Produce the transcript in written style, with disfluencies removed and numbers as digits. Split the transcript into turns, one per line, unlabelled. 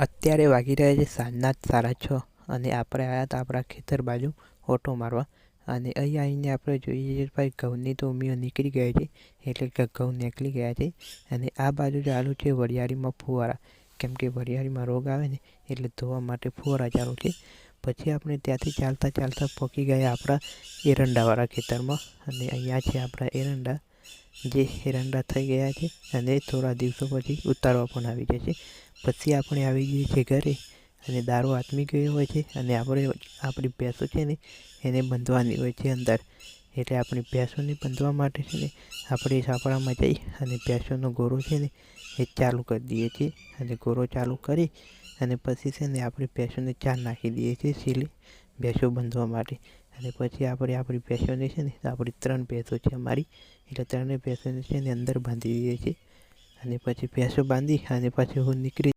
અત્યારે વાગી રહ્યા છે સાંજના 6:30 અને આપણે આવ્યા હતા આપણા ખેતર બાજુ ઓટો મારવા. અને અહીં આવીને આપણે જોઈએ છીએ ભાઈ ઘઉંની તો ઉમીઓ નીકળી ગયા છે, એટલે કે ઘઉં નીકળી ગયા છે. અને આ બાજુ ચાલુ છે વરિયાળીમાં ફુવારા, કેમ કે વરિયાળીમાં રોગ આવે ને એટલે ધોવા માટે ફુવારા ચાલુ છે. પછી આપણે ત્યાંથી ચાલતા ચાલતા પહોંચી ગયા આપણા એરંડાવાળા ખેતરમાં. અને અહીંયા છે આપણા એરંડા, જે એરંડા થઈ ગયા છે અને થોડા દિવસો પછી ઉતારવા પણ આવી જશે. પછી આપણે આવી જઈએ છીએ ઘરે અને દારૂ આથમી ગયો હોય છે અને આપણી ભેંસો છે ને એને બાંધવાની હોય છે અંદર. એટલે આપણી ભેંસોને બાંધવા માટે છે ને આપણે સાપડામાં જઈ અને ભેંસોનો ગોરો છે ને એ ચાલુ કરી દઈએ છીએ. અને ગોરો ચાલુ કરી અને પછી છે ને આપણી ભેંસોને ચાર નાખી દઈએ છીએ સીલી ભેંસો બાંધવા માટે. અને પછી આપણે આપણી ભેંસોને છે ને આપણી 3 ભેંસો છે અમારી, એટલે 3 ભેંસોને છે ને અંદર બાંધી દઈએ છીએ. અને પછી ભેંસો બાંધી અને પછી હું નીકળી